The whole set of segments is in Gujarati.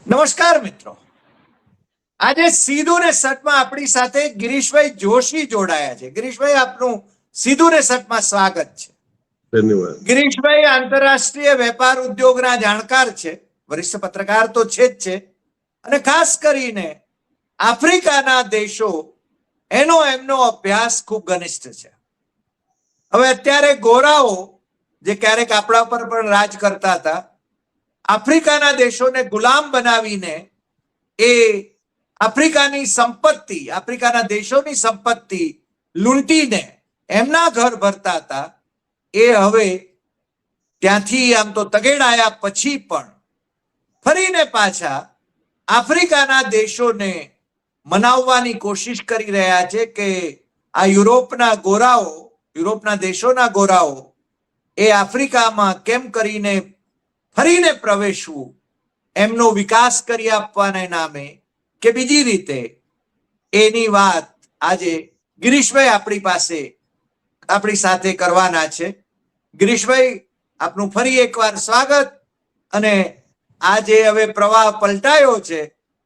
નમસ્કાર મિત્રો, આજે સીધું ને સટમાં આપણી સાથે ગિરીશભાઈ જોશી જોડાયા છે. ગિરીશભાઈ, આપનું સીધું ને સટમાં સ્વાગત છે. ધન્યવાદ. ગિરીશભાઈ આંતરરાષ્ટ્રીય વેપાર ઉદ્યોગના જાણકાર છે, વરિષ્ઠ પત્રકાર તો છે જ છે, અને ખાસ કરીને આફ્રિકાના દેશો એમનો અભ્યાસ ખૂબ ઘનિષ્ઠ છે. હવે અત્યારે ગોરાઓ જે ક્યારેક આપણા પર પણ રાજ કરતા હતા, આફ્રિકાના દેશોને ગુલામ બનાવીને એ આફ્રિકાની સંપત્તિ, આફ્રિકાના દેશોની સંપત્તિ લૂંટીને એમના ઘર ભરતા હતા. એ હવે ત્યાંથી આમ તો તગેડાયા પછી પણ ફરીને પાછા આફ્રિકાના દેશોને મનાવવાની કોશિશ કરી રહ્યા છે કે આ યુરોપના ગોરાઓ, યુરોપના દેશોના ગોરાઓ એ આફ્રિકામાં કેમ કરીને ફરીને પ્રવેશવું, એમનો વિકાસ કરી આપવાના નામે કે બીજી રીતે, એની વાત આજે ગિરીશભાઈ આપણી સાથે કરવાના છે. ગિરીશભાઈ, આપનું ફરી એકવાર સ્વાગત. અને આજે હવે પ્રવાહ પલટાયો છે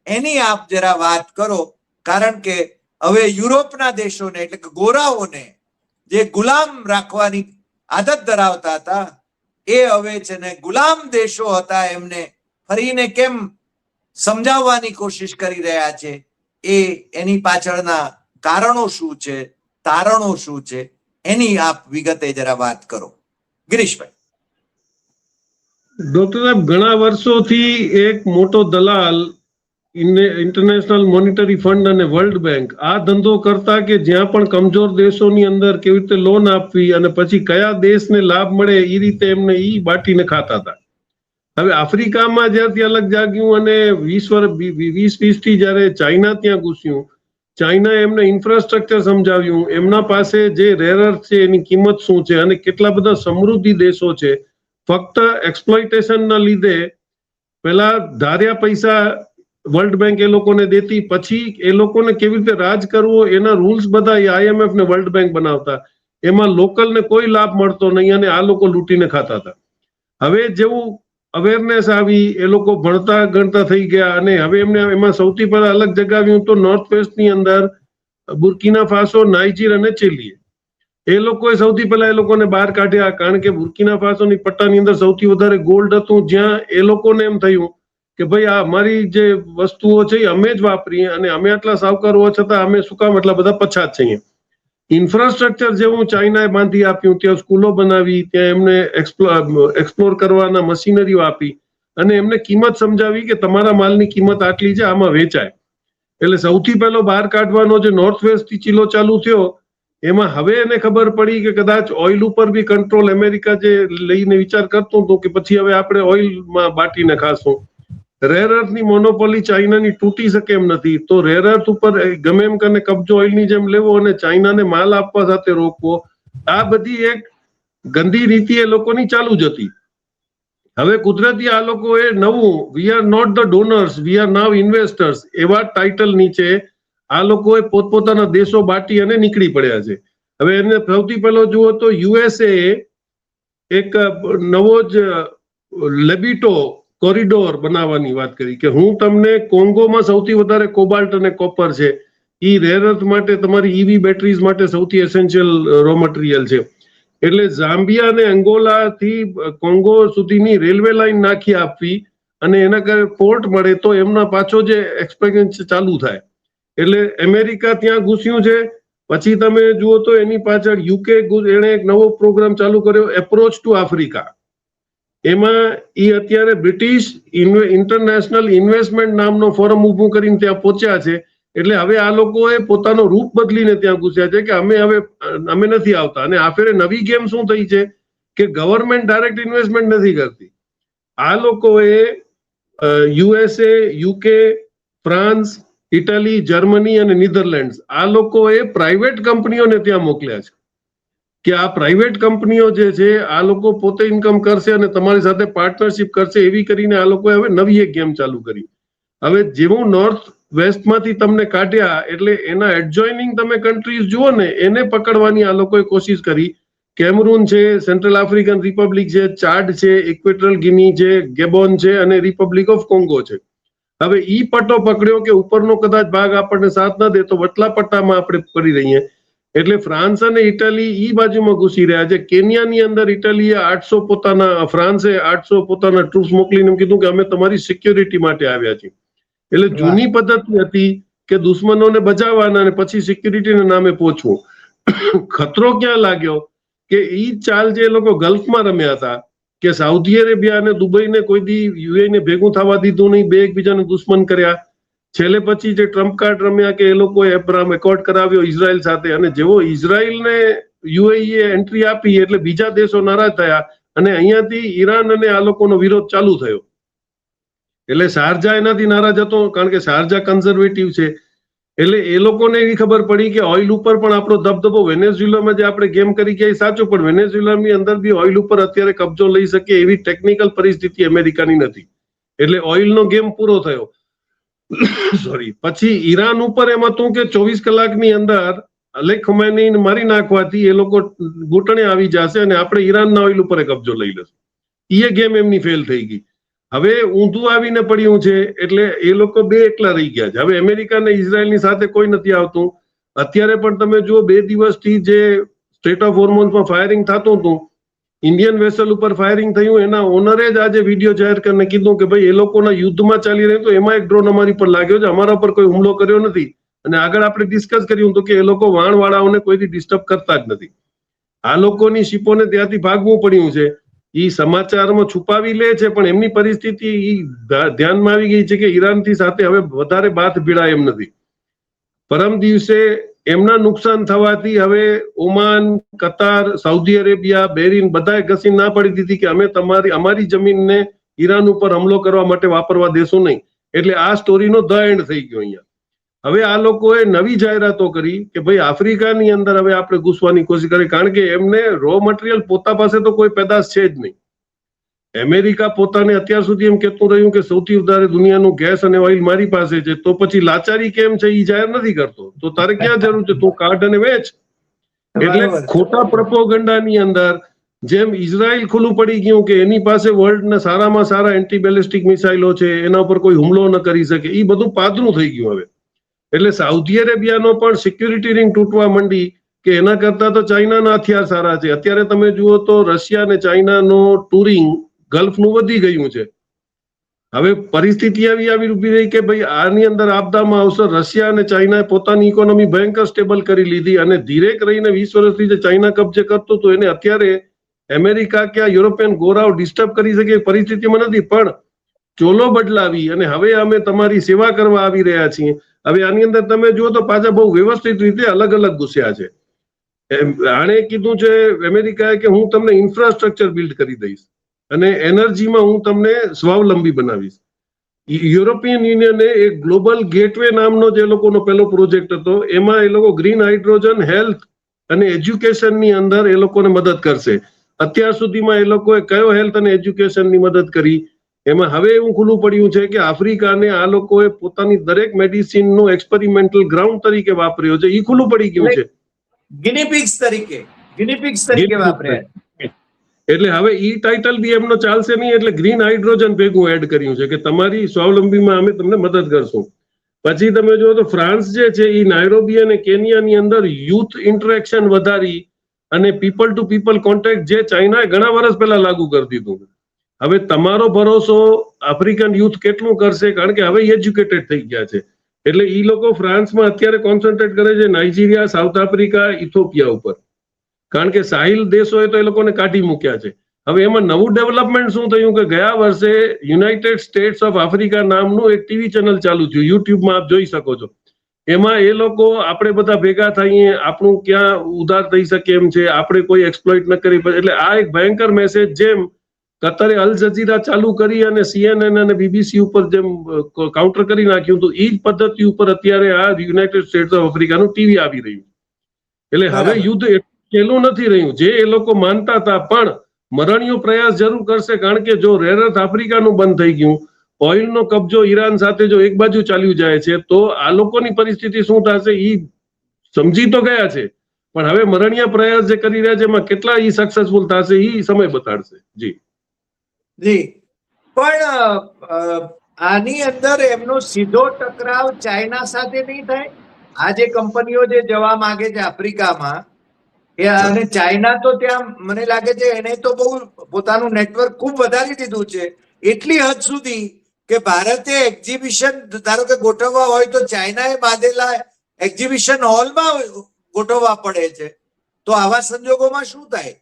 એની આપ જરા વાત કરો, કારણ કે હવે યુરોપના દેશોને એટલે કે ગોરાઓને જે ગુલામ રાખવાની આદત ધરાવતા હતા એ હવે છે ને ગુલામ દેશો હતા એમને ફરીને કેમ સમજાવવાની કોશિશ કરી રહ્યા છે, એની પાછળના કારણો શું છે, તારણો શું છે, એની આપ વિગતે જરા વાત કરો. ગિરીશભાઈ. ડોક્ટર સાહેબ, ઘણા વર્ષોથી એક મોટો દલાલ ઇન્ટરનેશનલ મોનિટરી ફંડ અને વર્લ્ડ બેંક આ ધંધો કરતા કે જ્યાં પણ કમજોર દેશોની અંદર કેવી રીતે લોન આપવી અને પછી કયા દેશને લાભ મળે એ રીતે એમને બાટીને ખાતા હતા. હવે આફ્રિકામાં જ્યારથી અલગ જાગ્યું અને 20 થી જયારે ચાઇના ત્યાં ઘૂસ્યું, ચાઇનાએ એમને ઇન્ફ્રાસ્ટ્રક્ચર સમજાવ્યું, એમના પાસે જે રેર અર્થ છે એની કિંમત શું છે અને કેટલા બધા સમૃદ્ધિ દેશો છે. ફક્ત એક્સપ્લોઇટેશનના લીધે પેલા ધાર્યા પૈસા વર્લ્ડ બેંક એ લોકોને દેતી, પછી એ લોકોને કેવી રીતે રાજ કરવો એના રૂલ્સ બધા IMF ને વર્લ્ડ બેંક બનાવતા, એમાં લોકલને કોઈ લાભ મળતો નહીં અને આ લોકો લૂંટીને ખાતા હતા. હવે જેવું અવેરનેસ આવી, એ લોકો ભણતા ગણતા થઈ ગયા અને હવે એમને એમાં સૌથી પહેલા અલગ જગાવ્યું તો નોર્થ વેસ્ટની અંદર બુર્કિના ફાસો, નાઇજીર અને ચીલી. એ લોકોએ સૌથી પહેલા એ લોકોને બહાર કાઢ્યા, કારણ કે બુર્કિના ફાસોની પટ્ટાની અંદર સૌથી વધારે ગોલ્ડ હતું, જ્યાં એ લોકોને એમ થયું કે ભાઈ આ અમારી જે વસ્તુઓ છે એ અમે જ વાપરીએ અને અમે આટલા સાવકાર હોવા છતાં અમે શું કામ એટલા બધા પછાત છીએ. ઇન્ફ્રાસ્ટ્રક્ચર જેવું ચાઇનાએ બાંધી આપ્યું, ત્યાં સ્કૂલો બનાવી, ત્યાં એમને એક્સપ્લોર કરવાના મશીનરીઓ આપી અને એમને કિંમત સમજાવી કે તમારા માલની કિંમત આટલી છે, આમાં વેચાય. એટલે સૌથી પહેલો બહાર કાઢવાનો જે નોર્થ વેસ્ટથી ચીલો ચાલુ થયો, એમાં હવે એને ખબર પડી કે કદાચ ઓઇલ ઉપર બી કંટ્રોલ અમેરિકા જે લઈને વિચાર કરતું હતું કે પછી હવે આપણે ઓઇલમાં બાટીને ખાશું. રેર અર્થની મોનોપોલી ચાઇનાની તૂટી શકે એમ નથી, તો રેર અર્થ ઉપર ગમે એમ કરીને કબજો ઓઇલની જેમ લેવો અને ચાઇનાને માલ આપવા સાથે રોકવો, આ બધી એક ગંદી રીતિ એ લોકોની ચાલુ જ હતી. હવે કુદરતી આ લોકોએ નવું we are not the donors, we are now investors એવા ટાઇટલ નીચે આ લોકોએ પોતપોતાના દેશો બાટી અને નીકળી પડ્યા છે. હવે એને સૌથી પહેલો જુઓ તો USA એક નવો જ લેબિટો કોરિડોર બનાવવાની વાત કરી કે હું તમને કોંગોમાં સૌથી વધારે કોબાલ્ટ અને કોપર છે, એ રેર અર્થ માટે તમારી EV બેટરીઝ માટે સૌથી એસેન્શિયલ રો મટીરિયલ છે. એટલે ઝામ્બિયા અને અંગોલા થી કોંગો સુધીની રેલવે લાઈન નાખી આપવી અને એના કારણે પોર્ટ મળે તો એમના પાછો જે એક્સપેરિયન્સ ચાલુ થાય. એટલે અમેરિકા ત્યાં ઘૂસ્યું છે. પછી તમે જુઓ તો એની પાછળ UK એને એક નવો પ્રોગ્રામ ચાલુ કર્યો, એપ્રોચ ટુ આફ્રિકા. એમાં એ અત્યારે બ્રિટિશ ઇન્ટરનેશનલ ઇન્વેસ્ટમેન્ટ નામનો ફોરમ ઊભું કરીને ત્યાં પહોંચ્યા છે. એટલે હવે આ લોકોએ પોતાનો રૂપ બદલીને ત્યાં ઘૂસ્યા છે કે અમે નથી આવતા. અને આ ફેરે નવી ગેમ શું થઈ છે કે ગવર્મેન્ટ ડાયરેક્ટ ઇન્વેસ્ટમેન્ટ નથી કરતી. આ લોકોએ USA, UK, France, Italy, Germany અને નીધરલેન્ડ આ લોકોએ પ્રાઇવેટ કંપનીઓને ત્યાં મોકલ્યા છે કે આ પ્રાઇવેટ કંપનીઓ જે છે આ લોકો પોતે ઇન્કમ કરશે અને તમારી સાથે પાર્ટનરશિપ કરશે, એવી કરીને આ લોકોએ હવે નવી એક ગેમ ચાલુ કરી. હવે જેવું નોર્થ વેસ્ટમાંથી તમને કાઢ્યા એટલે એના એડજોઇનિંગ તમે કન્ટ્રીઝ જુઓ ને એને પકડવાની આ લોકોએ કોશિશ કરી. કેમરૂન છે, સેન્ટ્રલ આફ્રિકન રિપબ્લિક છે, ચાડ છે, ઇક્વેટોરિયલ ગિની છે, ગેબોન છે અને રિપબ્લિક ઓફ કોંગો છે. હવે ઈ પટ્ટો પકડ્યો કે ઉપરનો કદાચ ભાગ આપણને સાથ ન દે તો વચલા પટ્ટામાં આપણે પડી રહીએ. એટલે ફ્રાન્સ અને ઇટાલી ઈ બાજુમાં ઘૂસી રહ્યા છે. કેન્યાની અંદર ઇટાલીએ 800 પોતાના, ફ્રાન્સે 800 પોતાના ટ્રુપ્સ મોકલીને કીધું કે અમે તમારી સિક્યોરિટી માટે આવ્યા છીએ. એટલે જૂની પદ્ધતિ હતી કે દુશ્મનોને બચાવવાના અને પછી સિક્યુરિટીના નામે પહોંચવું. ખતરો ક્યાં લાગ્યો કે ઈ ચાલ જે લોકો ગલ્ફમાં રમ્યા હતા કે સાઉદી અરેબિયા અને દુબઈને કોઈ દી યુએઈને ભેગું થવા દીધું નહીં, બે એકબીજાને દુશ્મન કર્યા. છેલ્લે પછી જે ટ્રમ્પ કાર્ડ રમ્યા કે એ લોકોએ એબ્રાહામ એકોર્ડ કરાવ્યો ઇઝરાયલ સાથે, અને જેવો ઇઝરાયલને યુએઈએ એન્ટ્રી આપી એટલે બીજા દેશો નારાજ થયા અને અહીંયાથી ઈરાન અને આ લોકોનો વિરોધ ચાલુ થયો. એટલે શારજા એનાથી નારાજ હતો કારણ કે શારજા કન્ઝર્વેટિવ છે. એટલે એ લોકોને એવી ખબર પડી કે ઓઇલ ઉપર પણ આપણો દબદબો, વેનેઝુએલામાં જે આપણે ગેમ કરી ગયા એ સાચું, પણ વેનેઝુએલાની અંદર બી ઓઇલ ઉપર અત્યારે કબજો લઈ શકે એવી ટેકનિકલ પરિસ્થિતિ અમેરિકાની નથી. એટલે ઓઇલનો ગેમ પૂરો થયો. સોરી. પછી ઈરાન ઉપર એમ હતું કે 24 કલાકની અંદર અલી ખમેનીને મારી નાખવાથી એ લોકો ઘૂંટણે આવી જશે અને આપણે ઈરાનના ઓઇલ ઉપર કબજો લઈ લેશું. એ ગેમ એમની ફેલ થઈ ગઈ. હવે ઊંધું આવીને પડ્યું છે એટલે એ લોકો બે એકલા રહી ગયા છે. હવે અમેરિકા અને ઇઝરાયલની સાથે કોઈ નથી આવતું. અત્યારે પણ તમે જુઓ 2 દિવસથી જે સ્ટ્રેટ ઓફ હોર્મોન્સમાં ફાયરિંગ થતું હતું, ઇન્ડિયન વેસલ ઉપર ફાયરિંગ થયું, એના ઓનરે જ આજે વિડીયો જાહેર કરીને કીધું કે ભાઈ એ લોકોના યુદ્ધમાં ચાલી રહ્યું તો એમાં એક ડ્રોન અમારી પર લાગ્યો છે, અમારા પર કોઈ હુમલો કર્યો નથી. અને આગળ આપણે ડિસ્કસ કર્યું હતું કે એ લોકો વાણવાળાઓને કોઈથી ડિસ્ટર્બ કરતા જ નથી. આ લોકોની શિપોને ત્યાંથી ભાગવું પડ્યું છે. ઈ સમાચારમાં છુપાવી લે છે પણ એમની પરિસ્થિતિ ઈ ધ્યાનમાં આવી ગઈ છે કે ઈરાનથી સાથે હવે વધારે બાથ ભીડાય એમ નથી. પરમ દિવસે એમના નુકસાન થવાથી હવે ઓમાન, કતાર, સાઉદી અરેબિયા, બહેરીન બધાએ ઘસી ના પડી દીધી કે અમે અમારી જમીનને ઈરાન ઉપર હુમલો કરવા માટે વાપરવા દેશું નહીં. એટલે આ સ્ટોરીનો ધ એન્ડ થઈ ગયો અહીંયા. હવે આ લોકોએ નવી જાહેરાતો કરી કે ભાઈ આફ્રિકાની અંદર હવે આપણે ઘૂસવાની કોશિશ કરી, કારણ કે એમને રો મટીરિયલ પોતા પાસે તો કોઈ પેદાશ છે જ નહીં. અમેરિકા પોતાને અત્યાર સુધી એમ કહેતું રહ્યું કે સૌથી વધારે દુનિયાનું ગેસ અને ઓઇલ મારી પાસે છે, તો પછી લાચારી કેમ છે એ જાહેર નથી કરતો. તો તારે ક્યાં જરૂર છે, તું કાઢ અને વેચ. એટલે ખોટા પ્રોપોગંડાની અંદર જેમ ઇઝરાયલ ખુલ્લું પડી ગયું કે એની પાસે વર્લ્ડના સારામાં સારા એન્ટી બેલિસ્ટિક મિસાઇલો છે, એના ઉપર કોઈ હુમલો ન કરી શકે, એ બધું પાદરું થઈ ગયું હવે. એટલે સાઉદી અરેબિયાનો પણ સિક્યુરિટી રિંગ તૂટવા માંડી કે એના કરતા તો ચાઇનાના હથિયાર સારા છે. અત્યારે તમે જુઓ તો રશિયા અને ચાઇનાનો ટુરિંગ ગલ્ફનું વધી ગયું છે. હવે પરિસ્થિતિ આવી ઉભી રહી કે ભાઈ આની અંદર આપદામાં આવશે. રશિયા અને ચાઇનાએ પોતાની ઇકોનોમી ભયંકર સ્ટેબલ કરી લીધી અને ધીરેક રહીને 20 વર્ષથી જે ચાઇના કબજે કરતું હતું એને અત્યારે અમેરિકા કે યુરોપિયન ગોરાઓ ડિસ્ટર્બ કરી શકે પરિસ્થિતિમાં નથી, પણ ચોલો બદલાવી અને હવે અમે તમારી સેવા કરવા આવી રહ્યા છીએ. હવે આની અંદર તમે જુઓ તો પાછા બહુ વ્યવસ્થિત રીતે અલગ અલગ ઘૂસ્યા છે. આણે કીધું છે અમેરિકાએ કે હું તમને ઇન્ફ્રાસ્ટ્રક્ચર બિલ્ડ કરી દઈશ અને એનર્જીમાં હું તમને સ્વાવલંબી બનાવીશ. યુરોપિયન યુનિયને એક ગ્લોબલ ગેટવે નામનો જે લોકોનો પહેલો પ્રોજેક્ટ હતો, એમાં એ લોકો ગ્રીન હાઇડ્રોજન, હેલ્થ અને એજ્યુકેશનની અંદર એ લોકોને મદદ કરશે. અત્યાર સુધીમાં એ લોકોએ કયો હેલ્થ અને એજ્યુકેશનની મદદ કરી? એમાં હવે એવું ખુલ્લું પડ્યું છે કે આફ્રિકાને આ લોકોએ પોતાની દરેક મેડિસિનનું એક્સપેરિમેન્ટલ ગ્રાઉન્ડ તરીકે વાપર્યો છે. એ ખુલ્લું પડી ગયું છે. ગિનીપિગ્સ તરીકે વાપર્યા. એટલે હવે ઈ ટાઇટલ બી એમનો ચાલશે નહીં. એટલે ગ્રીન હાઇડ્રોજન ભેગું એડ કર્યું છે કે તમારી સ્વાવલંબીમાં અમે તમને મદદ કરશું. પછી તમે જુઓ તો ફ્રાન્સ જે છે એ નાયરોબી અને કેનિયાની અંદર યુથ ઇન્ટરેક્શન વધારી અને પીપલ ટુ પીપલ કોન્ટેક્ટ જે ચાઇનાએ ઘણા વર્ષ પહેલા લાગુ કરી દીધું. હવે તમારો ભરોસો આફ્રિકન યુથ કેટલું કરશે, કારણ કે હવે એજ્યુકેટેડ થઈ ગયા છે. એટલે ઈ લોકો ફ્રાન્સમાં અત્યારે કોન્સન્ટ્રેટ કરે છે નાઇજીરિયા, સાઉથ આફ્રિકા, ઇથોપિયા ઉપર, કારણ કે સાહિલ દેશોએ તો એ લોકોને કાઢી મૂક્યા છે. હવે એમાં નવું ડેવલપમેન્ટ શું થયું કે ગયા વર્ષે યુનાઇટેડ સ્ટેટ્સ ઓફ આફ્રિકા નામનું એક ટીવી ચેનલ ચાલુ થયું, યુટ્યુબમાં આપ જોઈ શકો છો. એમાં એ લોકો આપણે બધા ભેગા થઈએ, આપણું ક્યાં ઉધાર થઈ શકે એમ છે, આપણે કોઈ એક્સપ્લોઇટ ન કરી. એટલે આ એક ભયંકર મેસેજ જેમ કતરે અલ જઝીરા ચાલુ કરી અને CNN અને BBC ઉપર જેમ કાઉન્ટર કરી નાખ્યું હતું, એ જ પદ્ધતિ ઉપર અત્યારે આ યુનાઇટેડ સ્ટેટ્સ ઓફ આફ્રિકાનું ટીવી આવી રહ્યું. એટલે હવે યુદ્ધ એટલું નથી રહ્યું જે એ લોકો માનતા હતા, પણ મરણીયો પ્રયાસ જરૂર કરશે. કારણ કે જો રેર અર્થ આફ્રિકાનું બંધ થઈ ગયું, ઓઇલનો કબજો ઈરાન સાથે જો એક બાજુ ચાલ્યું જાય છે, તો આ લોકોની પરિસ્થિતિ શું થશે એ સમજી તો ગયા છે, પણ હવે મરણીયા પ્રયાસ જે કરી રહ્યા છે એમાં કેટલા ઈ સક્સેસફુલ થશે એ સમય બતાડશે. જી પણ આની અંદર એમનો સીધો ટકરાવ ચાઇના સાથે નહીં થાય? આ જે કંપનીઓ જે જવા માંગે છે આફ્રિકામાં, એ અને ચાઇના તો ત્યાં મને લાગે છે એને તો બહુ પોતાનું નેટવર્ક ખૂબ વધારી દીધું છે, એટલી હદ સુધી કે ભારતે એક્ઝિબિશન ધારો કે ગોઠવવા હોય તો ચાઇનાએ બાંધેલા એક્ઝિબિશન હોલમાં ગોઠવવા પડે છે. તો આવા સંજોગોમાં શું થાય?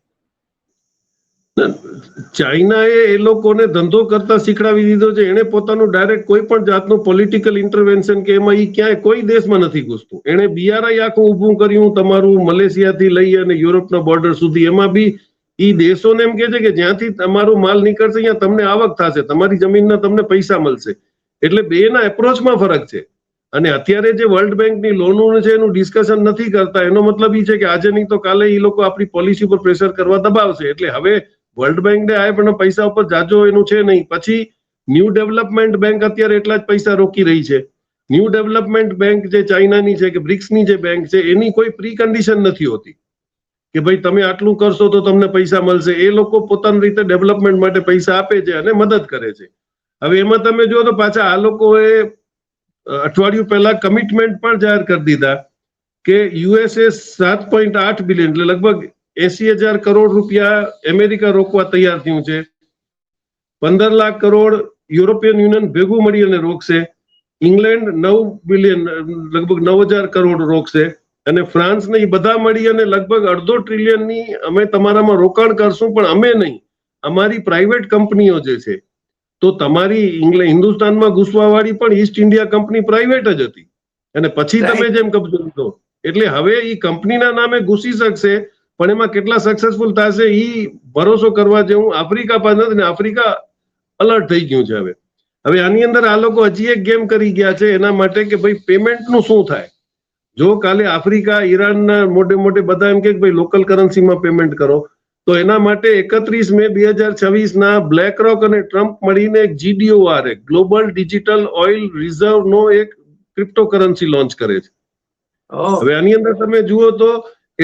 ચાઇનાએ એ લોકોને ધંધો કરતા શીખડાવી દીધો છે. એને પોતાનું ડાયરેક્ટ કોઈ પણ જાતનું પોલિટિકલ ઇન્ટરવેન્શન કે એમાં ઈ ક્યાંય કોઈ દેશમાં નથી ઘૂસતું. એને બીઆરઆઈ આખું ઊભું કર્યું તમારું મલેશિયાથી લઈ અને યુરોપના બોર્ડર સુધી. એમાં બી ઈ દેશોને એમ કે છે કે જ્યાંથી તમારો માલ નીકળશે ત્યાં તમને આવક થશે, તમારી જમીનના તમને પૈસા મળશે. એટલે બેના એપ્રોચમાં ફરક છે. અને અત્યારે જે વર્લ્ડ બેંકની લોનો છે એનું ડિસ્કશન નથી કરતા, એનો મતલબ એ છે કે આજે નહીં તો કાલે એ લોકો આપણી પોલિસી પર પ્રેશર કરવા દબાવશે. એટલે હવે વર્લ્ડ બેંકને આ પણ પૈસા ઉપર જાજો એનું છે નહીં. પછી ન્યૂ ડેવલપમેન્ટ બેંક અત્યારે એટલા જ પૈસા રોકી રહી છે. ન્યૂ ડેવલપમેન્ટ બેંક જે ચાઇનાની છે કે બ્રિક્સની જે બેંક છે એની કોઈ પ્રી કન્ડિશન નથી હોતી કે ભાઈ તમે આટલું કરશો તો તમને પૈસા મળશે. એ લોકો પોતાની રીતે ડેવલપમેન્ટ માટે પૈસા આપે છે અને મદદ કરે છે. હવે એમાં તમે જો તો પાછા આ લોકોએ અઠવાડિયું પહેલા કમિટમેન્ટ પણ જાહેર કરી દીધા કે યુએસએ 7.8 બિલિયન એટલે લગભગ 80,000 કરોડ રૂપિયા અમેરિકા રોકવા તૈયાર થયું છે. 15 લાખ કરોડ યુરોપિયન યુનિયન ભેગું મળી અને રોકશે. ઇંગ્લેન્ડ 9 બિલિયન લગભગ 9,000 કરોડ રોકશે. અને ફ્રાન્સ ને એ બધા મળી અને લગભગ 1.5 ટ્રિલિયનની અમે તમારામાં રોકાણ કરશું, પણ અમે નહીં, અમારી પ્રાઇવેટ કંપનીઓ જે છે. તો તમારી હિન્દુસ્તાનમાં ઘૂસવા વાળી પણ ઈસ્ટ ઇન્ડિયા કંપની પ્રાઇવેટ જ હતી અને પછી તમે જેમ કબજો લીધો. એટલે હવે એ કંપનીના નામે ઘૂસી શકશે, પણ એમાં કેટલા સક્સેસફુલ થશે એ ભરોસો કરવા જેવું આફ્રિકા પાસે નથી. આફ્રિકા અલર્ટ થઈ ગયું છે. હવે આની અંદર આ લોકો હજી એક ગેમ કરી ગયા છે એના માટે કે ભાઈ પેમેન્ટનું શું થાય. જો કાલે આફ્રિકા ઈરાનના મોટે બધા એમ કે ભાઈ લોકલ કરન્સીમાં પેમેન્ટ કરો, તો એના માટે 31 મે 2026 બ્લેક રોક અને ટ્રમ્પ મળીને એક GDOR global digital oil reserve નો એક ક્રિપ્ટો કરન્સી લોન્ચ કરે છે. હવે આની અંદર તમે જુઓ તો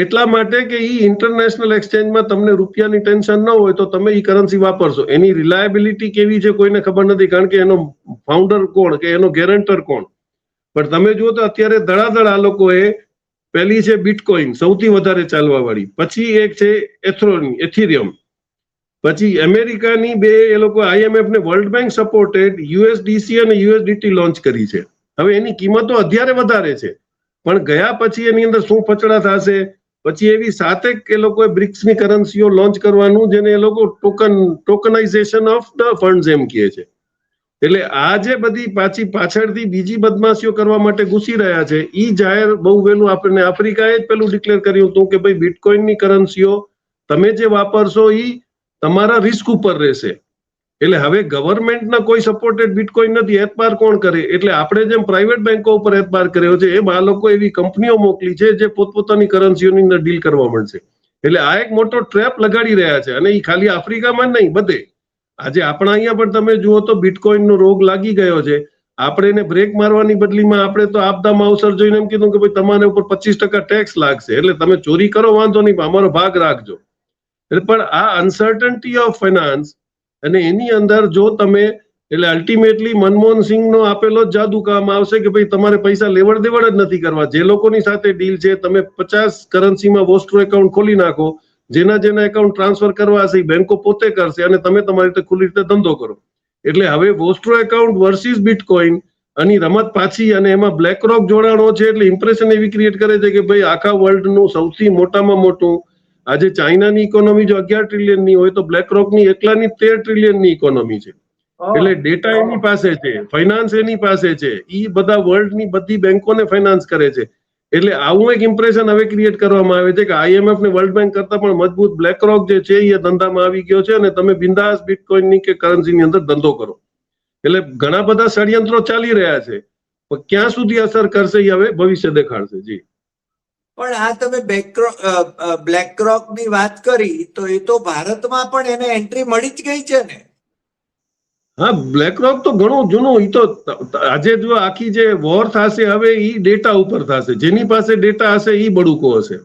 એટલા માટે કે ઈ ઇન્ટરનેશનલ એક્સચેન્જમાં તમને રૂપિયાની ટેન્શન ન હોય તો તમે ઈ કરન્સી વાપરશો. એની રિલાયબિલિટી કેવી છે કોઈને ખબર નથી, કારણ કે એનો ફાઉન્ડર કોણ કે એનો ગેરંટર કોણ. પણ તમે જુઓ તો અત્યારે ધડાધડ આ લોકોએ પહેલી છે બિટકોઇન, સૌથી વધારે ચાલવા વાળી. પછી એક છે એથેરિયમ. પછી અમેરિકાની બે એ લોકો IMF ને વર્લ્ડ બેંક સપોર્ટેડ USDC અને USDT લોન્ચ કરી છે. હવે એની કિંમતો અત્યારે વધારે છે, પણ ગયા પછી એની અંદર શું ફચડા થશે. પછી એવી સાતેક એ લોકોએ બ્રિક્સની કરન્સીઓ લોન્ચ કરવાનું, જેને એ લોકો ટોકનાઇઝેશન ઓફ ધ ફંડ્સ એમ કહે છે. એટલે આ જે બધી પાછળથી બીજી બદમાશીઓ કરવા માટે ઘૂસી રહ્યા છે, ઈ જાહેર બહુ વહેલું આપણને આફ્રિકાએ જ પેલું ડિક્લેર કર્યું હતું કે ભાઈ બિટકોઇનની કરન્સીઓ તમે જે વાપરશો ઈ તમારા રિસ્ક ઉપર રહેશે. એટલે હવે ગવર્મેન્ટના કોઈ સપોર્ટેડ બિટકોઇન નથી. એતબાર કોણ કરે? એટલે આપણે જેમ પ્રાઇવેટ બેંકો ઉપર એતબાર કર્યો છે એમ આ લોકો એવી કંપનીઓ મોકલી છે જે પોતપોતાની કરન્સીઓની અંદર ડીલ કરવા મળશે. એટલે આ એક મોટો ટ્રેપ લગાડી રહ્યા છે. અને એ ખાલી આફ્રિકામાં જ નહીં, બધે. આજે આપણા અહીંયા પણ તમે જુઓ તો બિટકોઇનનો રોગ લાગી ગયો છે. આપણે એને બ્રેક મારવાની બદલીમાં આપણે તો આપદામાં અવસર જોઈને એમ કીધું કે ભાઈ તમારે ઉપર 25% ટેક્સ લાગશે, એટલે તમે ચોરી કરો વાંધો નહીં, પણ અમારો ભાગ રાખજો. એટલે પણ આ અનસર્ટનિટી ઓફ ફાઇનાન્સ અને એની અંદર જો તમે એટલે અલ્ટિમેટલી મનમોહન સિંહનો આપેલો જ જાદુ કામ આવશે કે ભાઈ તમારે પૈસા લેવડ દેવડ જ નથી કરવા. જે લોકોની સાથે ડીલ છે તમે 50 કરન્સીમાં વોસ્ટ્રો એકાઉન્ટ ખોલી નાખો, જેના એકાઉન્ટ ટ્રાન્સફર કરવા હશે બેંકો પોતે કરશે અને તમે તમારી રીતે ખુલ્લી રીતે ધંધો કરો. એટલે હવે વોસ્ટ્રો એકાઉન્ટ વર્સિસ બિટકોઇન અને રમત પાછી, અને એમાં બ્લેક રોક જોડાણો છે. એટલે ઇમ્પ્રેશન એવી ક્રિએટ કરે છે કે ભાઈ આખા વર્લ્ડનું સૌથી મોટામાં મોટું, આજે ચાઇનાની ઇકોનોમી જો 11 ટ્રિલિયનની હોય તો બ્લેક રોકની એકલાની 13 ટ્રિલિયનની ઇકોનોમી છે. એટલે ડેટા એની પાસે છે, ફાઇનાન્સ એની પાસે છે, ઈ બધા વર્લ્ડની બધી બેંકોને ફાઇનાન્સ કરે છે. એટલે આવું એક ઇમ્પ્રેશન હવે ક્રિએટ કરવામાં આવે છે કે IMF ને વર્લ્ડ બેંક કરતા પણ મજબૂત બ્લેક રોક જે છે એ ધંધામાં આવી ગયો છે અને તમે બિંદાસ બિટકોઇનની કે કરન્સીની અંદર ધંધો કરો. એટલે ઘણા બધા ષડયંત્રો ચાલી રહ્યા છે, પણ ક્યાં સુધી અસર કરશે એ હવે ભવિષ્ય દેખાડશે. જી પણ આ તમે બ્લેક રોક ની વાત કરી તો એ તો ભારતમાં પણ એને એન્ટ્રી મળી જ ગઈ છે ને? હા, બ્લેક રોક તો ઘણું જૂનું. ઈ તો આજે જો આખી જે વોર થશે હવે ઈ ડેટા ઉપર થશે. જેની પાસે ડેટા હશે ઈ બડુકો હશે.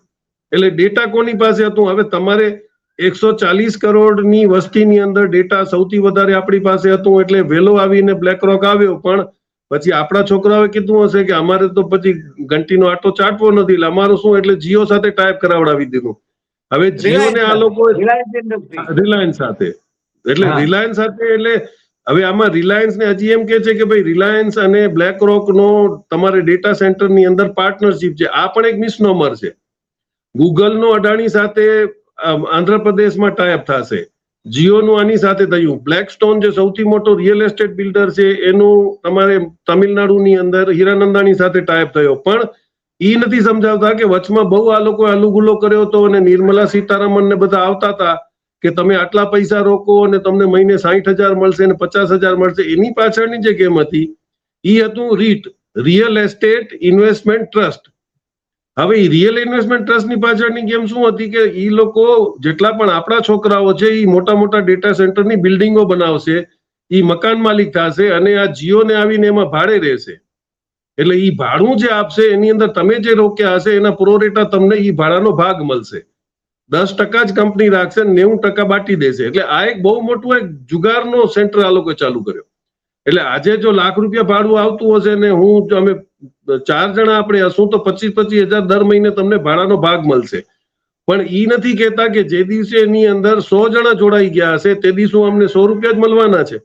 એટલે ડેટા કોની પાસે હતું? હવે તમારે 140 કરોડની વસ્તીની અંદર ડેટા સૌથી વધારે આપણી પાસે હતું એટલે વેલો આવીને બ્લેકરોક આવ્યો. પણ પછી આપણા છોકરાઓએ કીધું હશે કે અમારે તો પછી ઘંટીનો આટો ચાટવો નથી, એટલે અમારું શું, એટલે જીઓ સાથે ટાઈપ કરાવડાવી દીધું. હવે જીઓને આ લોકો રિલાયન્સ સાથે, એટલે રિલાયન્સ સાથે, એટલે હવે આમાં રિલાયન્સ ને હજી એમ કે છે કે ભાઈ રિલાયન્સ અને બ્લેકરોક નો તમારે ડેટા સેન્ટર ની અંદર પાર્ટનરશિપ છે. આ પણ એક મિસનોમર છે. ગૂગલ નો અડાણી સાથે આંધ્રપ્રદેશમાં ટાઈપ થશે, જીઓ નું આની સાથે થયું. બ્લેકસ્ટોન જે સૌથી મોટો રિયલ એસ્ટેટ બિલ્ડર છે એનું તમારે તમિલનાડુની અંદર હીરાનંદાણી સાથે ટાઈપ થયો. પણ ઈ નથી સમજાવતા કે વચમાં બહુ આ લોકો અલુગુલો કર્યો હતો અને નિર્મલા સીતારામન ને બધા આવતા હતા કે તમે આટલા પૈસા રોકો અને તમને મહિને 60,000 મળશે અને 50,000 મળશે. એની પાછળની જે ગેમ હતી ઈ હતું રીટ, રિયલ એસ્ટેટ ઇન્વેસ્ટમેન્ટ ટ્રસ્ટ. હવે ઈ રિયલ ઇન્વેસ્ટમેન્ટ ટ્રસ્ટની પાછળની ગેમ શું હતી કે ઈ લોકો જેટલા પણ આપણા છોકરાઓ છે ઈ મોટા મોટા ડેટા સેન્ટરની બિલ્ડિંગો બનાવશે, ઈ મકાન માલિક થશે અને આ જીઓને આવીને એમાં ભાડે રહેશે. એટલે ઈ ભાડું જે આપશે એની અંદર તમે જે રોક્યા હશે એના પ્રોરેટા તમને ઈ ભાડાનો ભાગ મળશે. 10% જ કંપની રાખશે, 90% બાટી દેશે. એટલે આ એક બહુ મોટું એક જુગારનો સેન્ટર આ લોકોએ ચાલુ કર્યો. એટલે આજે જો ₹1,00,000 ભાડું આવતું હશે ને અમે 4 જણા આપણે હશું તો 25,000 દર મહિને તમને ભાડાનો ભાગ મળશે. પણ ઈ નથી કહેતા કે જે દિવસે એની અંદર 100 જણા જોડાઈ ગયા હશે તે દિવસે અમને ₹100 જ મળવાના છે.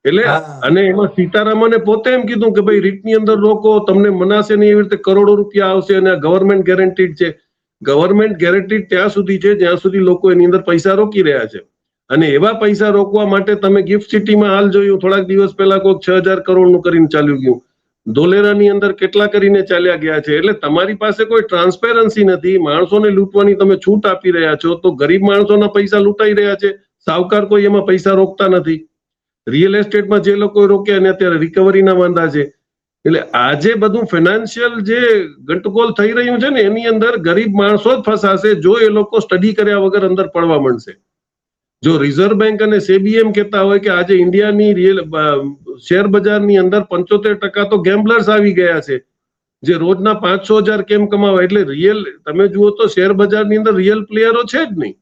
એટલે અને એમાં સીતારામને પોતે એમ કીધું કે ભાઈ રીટની અંદર રોકો, તમને મનાશે નહીં, એવી રીતે કરોડો રૂપિયા આવશે અને આ ગવર્મેન્ટ ગેરંટીડ છે. ગવર્મેન્ટ ગેરંટીડ ત્યાં સુધી છે જ્યાં સુધી લોકો એની અંદર પૈસા રોકી રહ્યા છે. અને એવા પૈસા રોકવા માટે તમે ગિફ્ટ સિટીમાં હાલ જોયું, થોડાક દિવસ પહેલા કોઈક 6,000 કરોડનું કરીને ચાલ્યું ગયું. ધોલેરાની અંદર કેટલા કરીને ચાલ્યા ગયા છે. એટલે તમારી પાસે કોઈ ટ્રાન્સપેરન્સી નથી, માણસોને લૂંટવાની તમે છૂટ આપી રહ્યા છો, તો ગરીબ માણસોના પૈસા લૂંટાઈ રહ્યા છે. સાવકાર કોઈ એમાં પૈસા રોકતા નથી. રિયલ એસ્ટેટમાં જે લોકો રોક્યા અને અત્યારે રિકવરીના વાંધા છે. એટલે આજે બધું ફાઇનાન્શિયલ જે ગંટકોલ થઈ રહ્યું છે ને એની અંદર ગરીબ માણસો જ ફસાશે જો એ લોકો સ્ટડી કર્યા વગર અંદર પડવા માંડશે. જો રિઝર્વ બેંક અને સેબી એમ કહેતા હોય કે આજે ઇન્ડિયાની રિયલ શેર બજારની અંદર 75% તો ગેમ્બલર્સ આવી ગયા છે જે રોજના 500,000 કેમ કમાવા. એટલે રિયલ તમે જુઓ તો શેર બજારની અંદર રિયલ પ્લેયરો છે જ નહીં.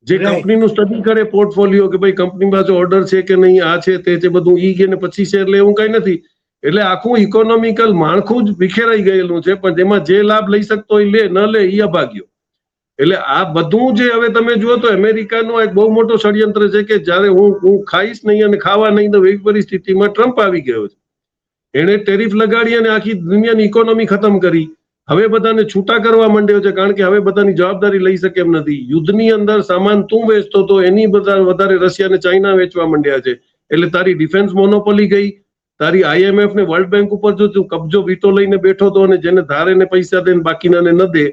જે કંપનીનું સ્ટડી કરે પોર્ટફોલિયો કે ભાઈ કંપની પાસે ઓર્ડર છે કે નહીં, આ છે તે છે, બધું ઈ કે પછી શેર લે એવું કઈ નથી. એટલે આખું ઇકોનોમિકલ માળખું જ વિખેરાઈ ગયેલું છે. પણ જેમાં જે લાભ લઈ શકતો હોય લે, ન લે ઈ અભાગ્યો. એટલે આ બધું જે હવે તમે જુઓ તો અમેરિકાનો એક બહુ મોટો ષડયંત્ર છે કે જયારે હું ખાઈશ નહીં અને ખાવા નહીં તો એવી પરિસ્થિતિમાં ટ્રમ્પ આવી ગયો છે. એને ટેરિફ લગાડી અને આખી દુનિયાની ઇકોનોમી ખતમ કરી. હવે બધાને છૂટા કરવા માંડ્યો છે કારણ કે હવે બધાની જવાબદારી લઈ શકે એમ નથી. યુદ્ધની અંદર સામાન તું વેચતો તો એની બધા વધારે રશિયા અને ચાઇના વેચવા માંડ્યા છે. એટલે તારી ડિફેન્સ મોનોપોલી ગઈ. તારી IMF ને વર્લ્ડ બેંક ઉપર જો તું કબજો વીટો લઈને બેઠો તો અને જેને ધારે ને પૈસા દે બાકીનાને ન દે,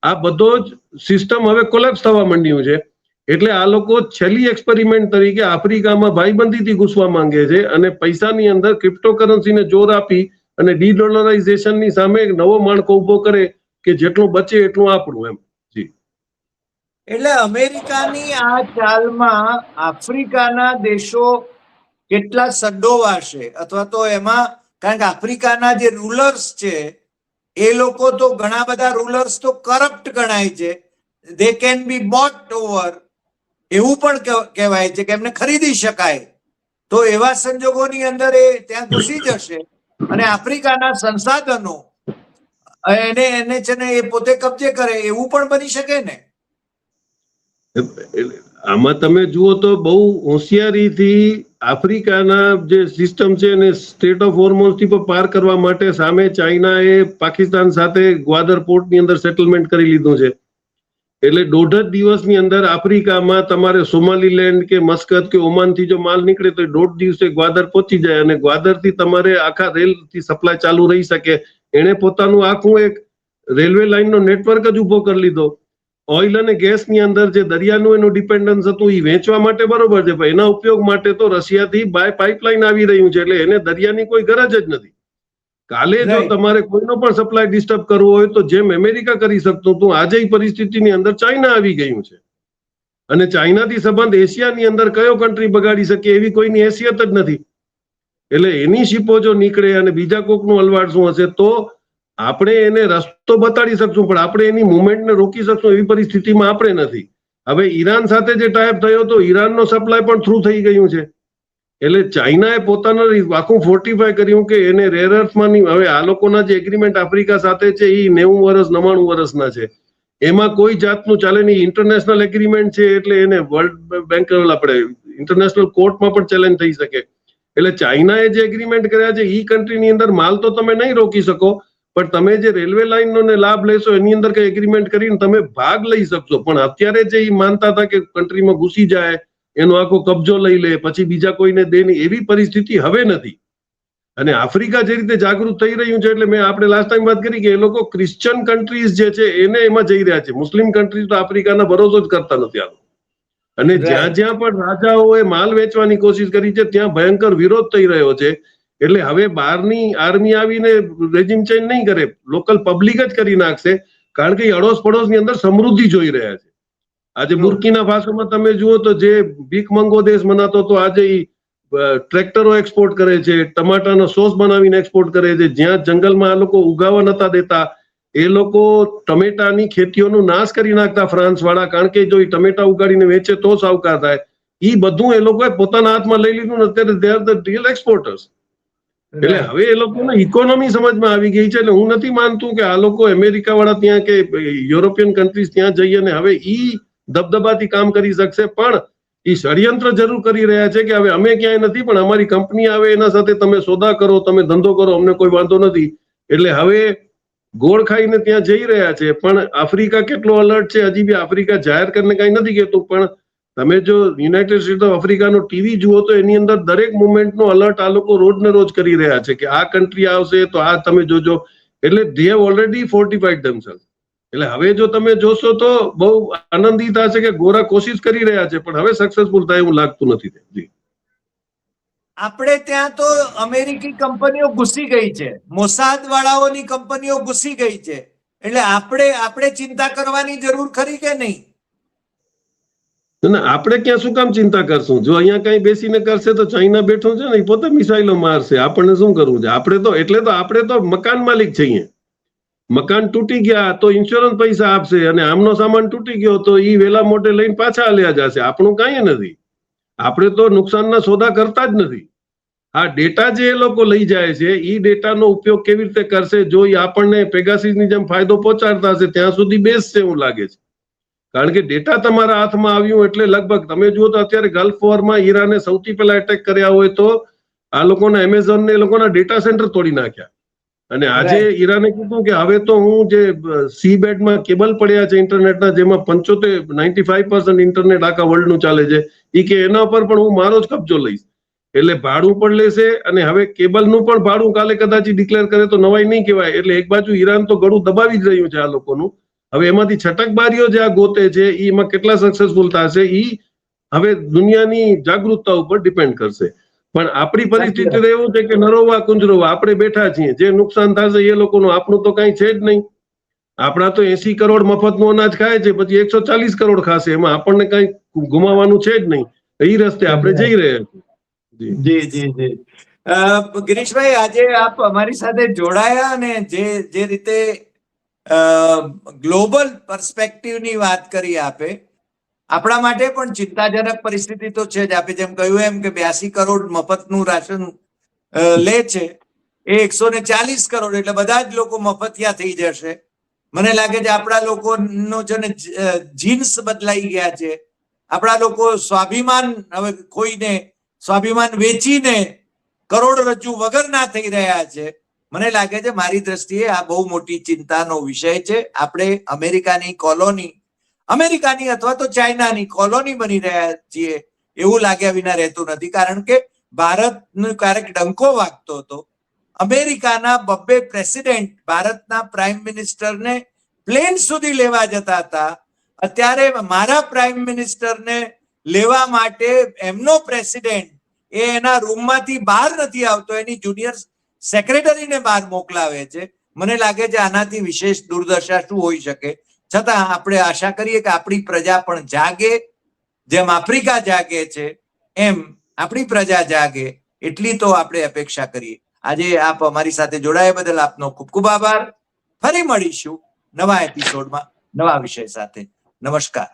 આ બધો જ સિસ્ટમ હવે કોલેપ્સ થવા માંડ્યું છે. એટલે આ લોકો છેલ્લી એક્સપેરિમેન્ટ તરીકે આફ્રિકામાં ભાઈબંધીથી ઘૂસવા માંગે છે અને પૈસાની અંદર ક્રિપ્ટોકરન્સીને જોર આપી અને ડીડોલરાઇઝેશનની સામે એક નવો માળખો ઉભો કરે કે જેટલું બચે એટલું આપણું એમ. જી, એટલે અમેરિકાની આ ચાલમાં આફ્રિકાના દેશો કેટલા સડ્ડોવાશે અથવા તો એમાં, કારણ કે આફ્રિકાના જે રૂલર્સ છે એ લોકો તો ઘણા બધા રૂલર્સ તો કરપ્ટ ગણાય છે. They can be boat over, એવું પણ કહેવાય છે કે એમને ખરીદી શકાય. તો એવા સંજોગોની અંદર એ ત્યાં ઘૂસી જશે અને આફ્રિકાના સંસાધનો એને છે ને એ પોતે કબજે કરે, એવું પણ બની શકે ને. આમાં તમે જુઓ તો બહુ હોશિયારીથી આફ્રિકાના જે સિસ્ટમ છે એને સ્ટેટ ઓફ હોર્મોન્સ થી પાર કરવા માટે સામે ચાઇનાએ પાકિસ્તાન સાથે ગ્વાદર પોર્ટની અંદર સેટલમેન્ટ કરી લીધું છે. એટલે 1.5 દિવસની અંદર આફ્રિકામાં તમારે સોમાલીલેન્ડ કે મસ્કત કે ઓમાનથી જો માલ નીકળે તો 1.5 દિવસે ગ્વાદર પહોંચી જાય અને ગ્વાદરથી તમારે આખા રેલથી સપ્લાય ચાલુ રહી શકે. એને પોતાનું આખું એક રેલવે લાઇનનો નેટવર્ક જ ઉભો કરી લીધો. ઓઇલ અને ગેસની અંદર જે દરિયાનું એનું ડિપેન્ડન્સ હતું એ વેચવા માટે બરોબર છે, પણ એના ઉપયોગ માટે તો રશિયાથી બાય પાઇપલાઇન આવી રહ્યું છે. એટલે એને દરિયાની કોઈ ગરજ જ નથી. કાલે જો તમારે કોઈનો પણ સપ્લાય ડિસ્ટર્બ કરવો હોય તો જેમ અમેરિકા કરી શકતું હતું, આજે એ પરિસ્થિતિની અંદર ચાઇના આવી ગયું છે. અને ચાઇનાથી સંબંધ એશિયાની અંદર કયો કન્ટ્રી બગાડી શકે એવી કોઈની હેસિયત જ નથી. એટલે એની શિપો જો નીકળે અને બીજા કોકનું અલવાડશું હશે તો આપણે એને રસ્તો બતાડી શકશું, પણ આપણે એની મુવમેન્ટને રોકી શકશું એવી પરિસ્થિતિમાં આપણે નથી. હવે ઈરાન સાથે જે ટાઈપ થયો હતો, ઈરાનનો સપ્લાય પણ થ્રુ થઈ ગયું છે. એટલે ચાઇનાએ પોતાનું આખું ફોર્ટિફાય કર્યું કે એને રેર અર્થમાંની, હવે આ લોકોના જે એગ્રીમેન્ટ આફ્રિકા સાથે છે એ 90 વર્ષ 99 વર્ષના છે. એમાં કોઈ જાતનું ચાલે નહીં. ઇન્ટરનેશનલ એગ્રીમેન્ટ છે એટલે એને વર્લ્ડ બેંક આપણે ઇન્ટરનેશનલ કોર્ટમાં પણ ચેલેન્જ થઈ શકે. એટલે ચાઇનાએ જે એગ્રીમેન્ટ કર્યા છે એ કન્ટ્રીની અંદર માલ તો તમે નહીં રોકી શકો, પણ તમે જે રેલવે લાઈનનો લાભ લેશો એની અંદર કઈ એગ્રીમેન્ટ કરીને તમે ભાગ લઈ શકશો. પણ અત્યારે જે એ માનતા હતા કે કન્ટ્રીમાં ઘૂસી જાય, એનો આખો કબજો લઈ લે, પછી બીજા કોઈને દે નહીં, એવી પરિસ્થિતિ હવે નથી. અને આફ્રિકા જે રીતે જાગૃત થઈ રહ્યું છે, એટલે મેં આપણે લાસ્ટ ટાઈમ વાત કરી કે એ લોકો ક્રિશ્ચિયન કન્ટ્રીઝ જે છે એને એમાં જઈ રહ્યા છે. મુસ્લિમ કન્ટ્રીઝ તો આફ્રિકાના ભરોસો જ કરતા નથી. અને જ્યાં જ્યાં પણ રાજાઓએ માલ વેચવાની કોશિશ કરી છે ત્યાં ભયંકર વિરોધ થઈ રહ્યો છે. એટલે હવે બહારની આર્મી આવીને રેજિમ ચેન્જ નહીં કરે, લોકલ પબ્લિક જ કરી નાખશે. કારણ કે અડોશ પડોશની અંદર સમૃદ્ધિ જોઈ રહ્યા છે. આજે બુર્કીના ફાસોમાં તમે જુઓ તો જે ભીખ મંગો દેશ મનાતો તો આજે ટ્રેક્ટરો એક્સપોર્ટ કરે છે, ટમાટાનો સોસ બનાવીને એક્સપોર્ટ કરે છે. જ્યાં જંગલમાં આ લોકો ઉગાવવા નતા દેતા, એ લોકો ટમેટાની ખેતીઓનો નાશ કરી નાખતા ફ્રાન્સ વાળા, કારણ કે જો એ ટમેટા ઉગાડીને વેચે તો સાવકાર થાય. એ બધું એ લોકોએ પોતાના હાથમાં લઈ લીધું. અત્યારે they are the real exporters. એટલે હવે એ લોકોને ઇકોનોમી સમજમાં આવી ગઈ છે. એટલે હું નથી માનતું કે આ લોકો અમેરિકા વાળા ત્યાં કે યુરોપિયન કન્ટ્રીઝ ત્યાં જઈ અને હવે ઈ દબદબાથી કામ કરી શકશે. પણ એ ષડયંત્ર જરૂર કરી રહ્યા છે કે હવે અમે ક્યાંય નથી, પણ અમારી કંપની આવે એના સાથે તમે સોદા કરો, તમે ધંધો કરો, અમને કોઈ વાંધો નથી. એટલે હવે ગોળ ખાઈને ત્યાં જઈ રહ્યા છે. પણ આફ્રિકા કેટલો અલર્ટ છે હજી બી આફ્રિકા જાહેર કરીને કઈ નથી કહેતું. પણ તમે જો યુનાઇટેડ સ્ટેટ ઓફ આફ્રિકાનો ટીવી જુઓ તો એની અંદર દરેક મુવમેન્ટનો અલર્ટ આ લોકો રોજ ને રોજ કરી રહ્યા છે કે આ કન્ટ્રી આવશે તો આ તમે જોજો. એટલે they have already fortified themself. એટલે હવે જો તમે જોશો તો બહુ આનંદિત થશે કે ગોરા કોશિશ કરી રહ્યા છે, પણ હવે સક્સેસફુલ થાય એવું લાગતું નથી. આપણે ત્યાં તો અમેરિકી કંપનીઓ ઘૂસી ગઈ છે, મોસાદ વાળાઓની કંપનીઓ ઘૂસી ગઈ છે. એટલે આપણે ચિંતા કરવાની જરૂર ખરી કે નહીં? આપણે ક્યાં શું કામ ચિંતા કરશું? જો અહીંયા કઈ બેસીને કરશે તો ચાઇના બેઠો છે ને એ પોતે મિસાઇલો મારશે. આપણને શું કરવું છે? આપણે તો મકાન માલિક છીએ. મકાન તૂટી ગયા તો ઇન્સ્યોરન્સ પૈસા આપશે, અને આમનો સામાન તૂટી ગયો તો ઈ વેલા મોટે લઈને પાછા આલ્યા જશે. આપણું કાંઈ નથી. આપણે તો નુકસાનના સોદા કરતા જ નથી. આ ડેટા જે એ લોકો લઈ જાય છે એ ડેટાનો ઉપયોગ કેવી રીતે કરશે, જો એ આપણને પેગાસીસની જેમ ફાયદો પહોંચાડતા હશે ત્યાં સુધી બેસ્ટ છે એવું લાગે છે. કારણ કે ડેટા તમારા હાથમાં આવ્યું એટલે લગભગ તમે જુઓ તો અત્યારે ગલ્ફ વોરમાં ઈરાને સૌથી પહેલા એટેક કર્યા હોય તો આ લોકોના એમેઝોન ને એ લોકોના ડેટા સેન્ટર તોડી નાખ્યા. અને આજે ઈરાને કીધું કે હવે તો હું જે સી બેડમાં કેબલ પડ્યા છે ઇન્ટરનેટના, જેમાં 95% ઇન્ટરનેટ આખા વર્લ્ડનું ચાલે છે, એ કે એના પર પણ હું મારો જ કબજો લઈશ. એટલે ભાડું પણ લેશે, અને હવે કેબલનું પણ ભાડું કાલે કદાચ ડિક્લેર કરે તો નવાઈ નહીં કહેવાય. એટલે એક બાજુ ઈરાન તો ગળું દબાવી જ રહ્યું છે આ લોકોનું. હવે એમાંથી છટકબારીઓ જે આ ગોતે છે એમાં કેટલા સક્સેસફુલ થશે એ હવે દુનિયાની જાગૃતતા ઉપર ડિપેન્ડ કરશે. પણ આપણી પરિસ્થિતિ એવું છે કે નરોવા કુંજરોવા આપણે બેઠા છીએ. જે નુકસાન થશે એ લોકોનું, આપણું તો કઈ છે જ નહીં. આપણા તો 80 કરોડ મફતનું અનાજ ખાય છે, પછી 140 કરોડ ખાશે. એમાં આપણને કઈ ગુમાવવાનું છે જ નહીં. એ રસ્તે આપણે જઈ રહ્યા છીએ. જી જી જી. ગિરીશભાઈ, આજે આપ અમારી સાથે જોડાયા અને જે રીતે ગ્લોબલ પર્સપેક્ટિવની વાત કરી આપે, આપણા માટે પણ ચિંતાજનક પરિસ્થિતિ તો છે જ. આપે જેમ કહ્યું એમ કે 82 કરોડ મફતનું રાશન લે છે, એ 140 કરોડ, એટલે બધા જ લોકો મફતિયા થઈ જશે. મને લાગે છે આપણા લોકોનો છે ને જીન્સ બદલાઈ ગયા છે. આપણા લોકો સ્વાભિમાન હવે કોઈને સ્વાભિમાન વેચીને કરોડરજ્જુ વગરના થઈ રહ્યા છે. મને લાગે છે મારી દ્રષ્ટિએ આ બહુ મોટી ચિંતાનો વિષય છે. આપણે અમેરિકાની અથવા તો ચાઇનાની કોલોની બની રહ્યા છીએ એવું લાગ્યા વિના રહેતું નથી. કારણ કે ભારતનો ક્યારેક ડંકો વાગતો હતો. અમેરિકાના 2 પ્રેસિડેન્ટ ભારતના પ્રાઇમ મિનિસ્ટરને પ્લેન સુધી લેવા જતા હતા. અત્યારે મારા પ્રાઇમ મિનિસ્ટરને લેવા માટે એમનો પ્રેસિડેન્ટ એના રૂમમાંથી બહાર નથી આવતો, એની જુનિયર સેક્રેટરીને બહાર મોકલાવે છે. મને લાગે છે આનાથી વિશેષ દુર્દશા શું હોઈ શકે. છતાં આપણે આશા કરીએ કે આપણી પ્રજા પણ જાગે. જેમ આફ્રિકા જાગે છે એમ આપણી પ્રજા જાગે, એટલી તો આપણે અપેક્ષા કરીએ. આજે આપ અમારી સાથે જોડાયા બદલ આપનો ખૂબ ખૂબ આભાર. ફરી મળીશું નવા એપિસોડમાં નવા વિષય સાથે. નમસ્કાર.